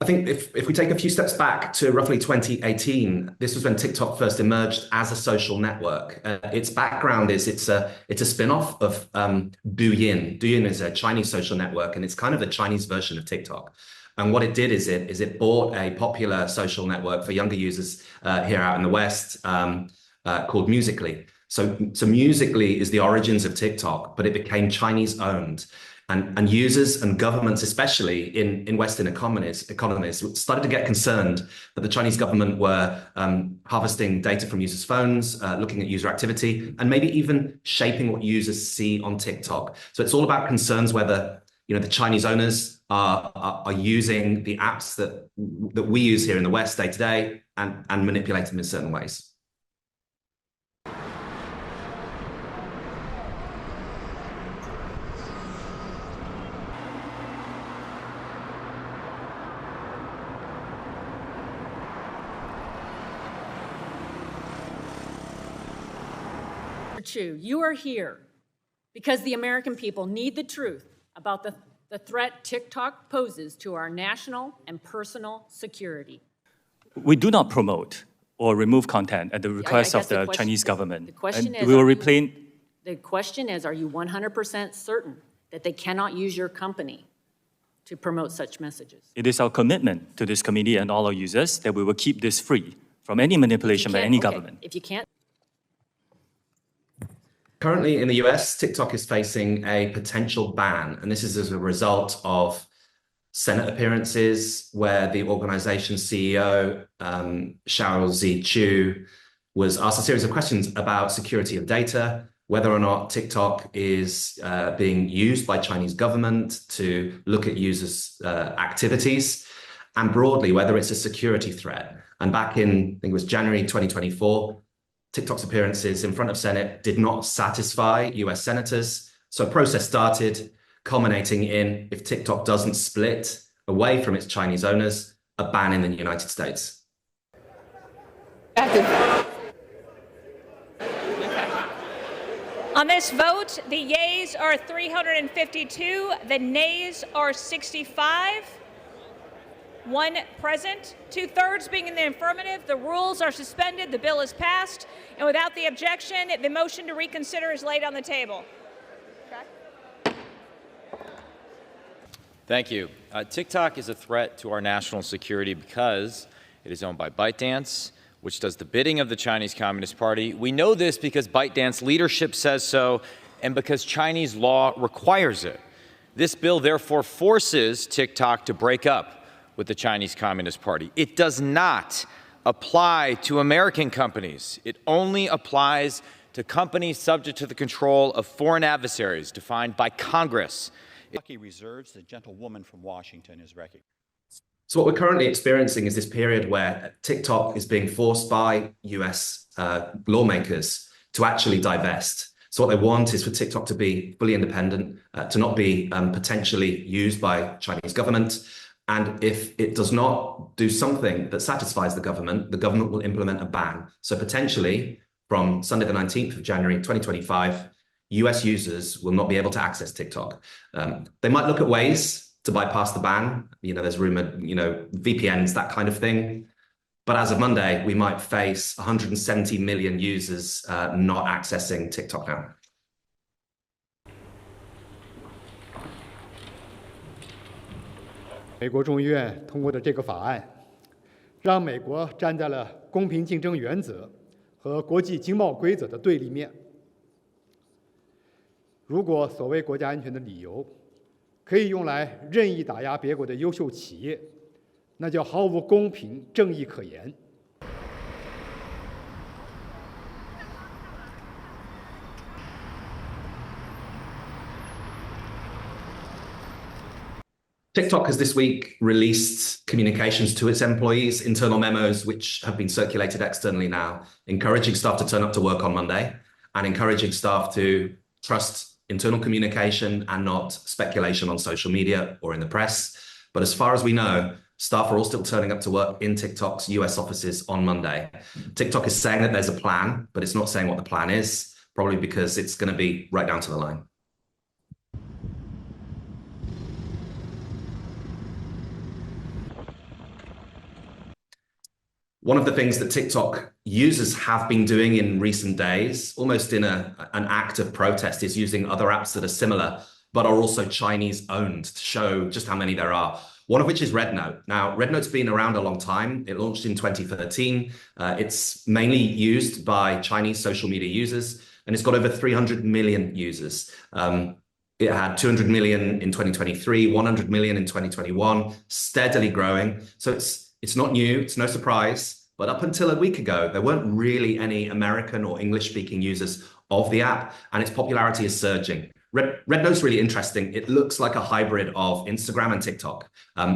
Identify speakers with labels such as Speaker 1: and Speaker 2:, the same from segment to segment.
Speaker 1: I think if we take a few steps back to roughly 2018, this was when TikTok first emerged as a social network. Its background is it's a spin-off of Douyin. Douyin is a Chinese social network, and it's kind of the Chinese version of TikTok. And what it did is it bought a popular social network for younger users here out in the West called Musical.ly. So Musical.ly is the origins of TikTok, but it became Chinese owned. And users and governments, especially in Western economies, started to get concerned that the Chinese government were harvesting data from users' phones, looking at user activity, and maybe even shaping what users see on TikTok. So it's all about concerns whether the Chinese owners are using the apps that we use here in the West day to day and manipulate them in certain ways.
Speaker 2: You are here because the American people need the truth about the threat TikTok poses to our national and personal security.
Speaker 3: We do not promote or remove content at the request of the Chinese government.
Speaker 2: The question is, the question is, are you 100% certain that they cannot use your company to promote such messages?
Speaker 3: It is our commitment to this committee and all our users that we will keep this free from any manipulation by any government.
Speaker 2: If you can't.
Speaker 1: Currently in the US, TikTok is facing a potential ban, and this is as a result of Senate appearances where the organization's CEO, Xiaozi Chu, was asked a series of questions about security of data, whether or not TikTok is being used by Chinese government to look at users' activities, and broadly, whether it's a security threat. And back in, I think it was January 2024, TikTok's appearances in front of Senate did not satisfy US senators. So a process started, culminating in, if TikTok doesn't split away from its Chinese owners, a ban in the United States.
Speaker 4: On this vote, the yeas are 352, the nays are 65. One present, 2/3 being in the affirmative. The rules are suspended, the bill is passed, and without the objection, the motion to reconsider is laid on the table. Okay.
Speaker 5: Thank you. TikTok is a threat to our national security because it is owned by ByteDance, which does the bidding of the Chinese Communist Party. We know this because ByteDance leadership says so, and because Chinese law requires it. This bill therefore forces TikTok to break up with the Chinese Communist Party. It does not apply to American companies. It only applies to companies subject to the control of foreign adversaries defined by Congress.
Speaker 6: Lucky reserves, the gentlewoman from Washington is recognized.
Speaker 1: So what we're currently experiencing is this period where TikTok is being forced by US lawmakers to actually divest. So what they want is for TikTok to be fully independent, to not be potentially used by Chinese government. And if it does not do something that satisfies the government will implement a ban. So potentially from Sunday, the 19th of January, 2025, US users will not be able to access TikTok. They might look at ways to bypass the ban. There's rumored, VPNs, that kind of thing. But as of Monday, we might face 170 million users not accessing TikTok now.
Speaker 7: 美国众议院通过的这个法案，让美国站在了公平竞争原则和国际经贸规则的对立面。如果所谓国家安全的理由可以用来任意打压别国的优秀企业，那就毫无公平正义可言。
Speaker 1: TikTok has this week released communications to its employees, internal memos, which have been circulated externally now, encouraging staff to turn up to work on Monday and encouraging staff to trust internal communication and not speculation on social media or in the press. But as far as we know, staff are all still turning up to work in TikTok's US offices on Monday. TikTok is saying that there's a plan, but it's not saying what the plan is, probably because it's going to be right down to the line. One of the things that TikTok users have been doing in recent days, almost in an act of protest, is using other apps that are similar, but are also Chinese owned to show just how many there are. One of which is RedNote. Now, RedNote's been around a long time. It launched in 2013. It's mainly used by Chinese social media users, and it's got over 300 million users. It had 200 million in 2023, 100 million in 2021, steadily growing. So it's not new, it's no surprise, but up until a week ago, there weren't really any American or English-speaking users of the app, and its popularity is surging. RedNote's really interesting. It looks like a hybrid of Instagram and TikTok.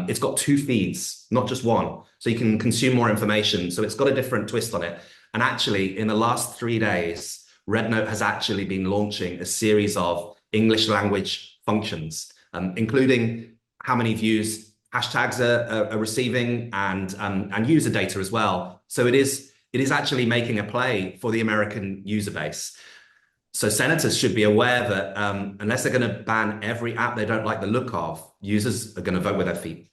Speaker 1: It's got 2 feeds, not just one, so you can consume more information. So it's got a different twist on it. And actually, in the last 3 days, RedNote has actually been launching a series of English language functions, including how many views hashtags are receiving and user data as well. So it is actually making a play for the American user base. So senators should be aware that unless they're going to ban every app they don't like the look of, users are going to vote with their feet.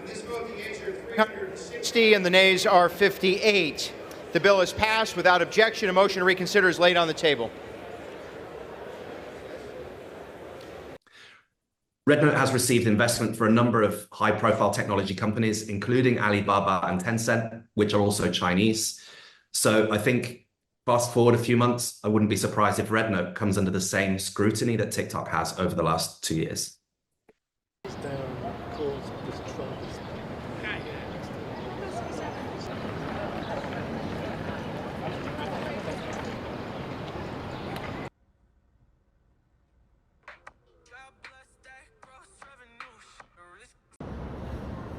Speaker 8: In this vote, the yeas are 360 and the nays are 58. The bill is passed without objection. A motion to reconsider is laid on the table.
Speaker 1: RedNote has received investment for a number of high-profile technology companies, including Alibaba and Tencent, which are also Chinese. So I think fast forward a few months, I wouldn't be surprised if RedNote comes under the same scrutiny that TikTok has over the last 2 years.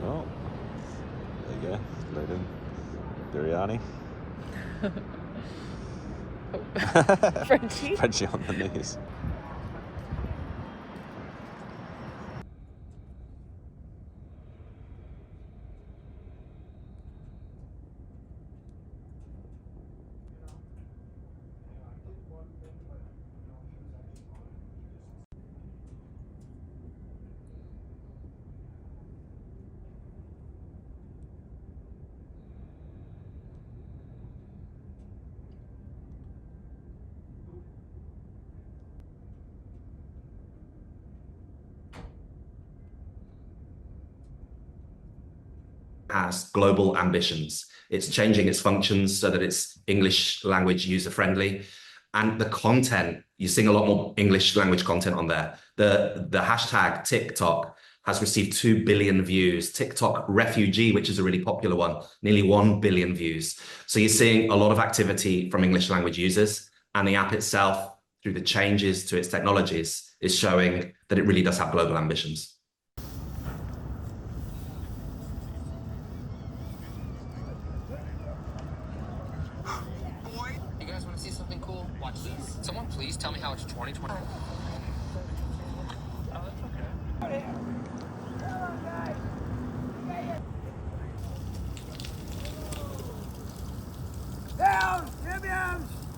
Speaker 9: Oh, there you go. Loading biryani.
Speaker 4: Frenchie?
Speaker 9: Frenchie on the knees.
Speaker 1: Has global ambitions. It's changing its functions so that it's English language user friendly. And the content, you're seeing a lot more English language content on there. The hashtag TikTok has received 2 billion views. TikTok Refugee, which is a really popular one, nearly 1 billion views. So you're seeing a lot of activity from English language users, and the app itself, through the changes to its technologies, is showing that it really does have global ambitions.
Speaker 10: Someone please tell me how it's 2020.
Speaker 11: Down! Champions!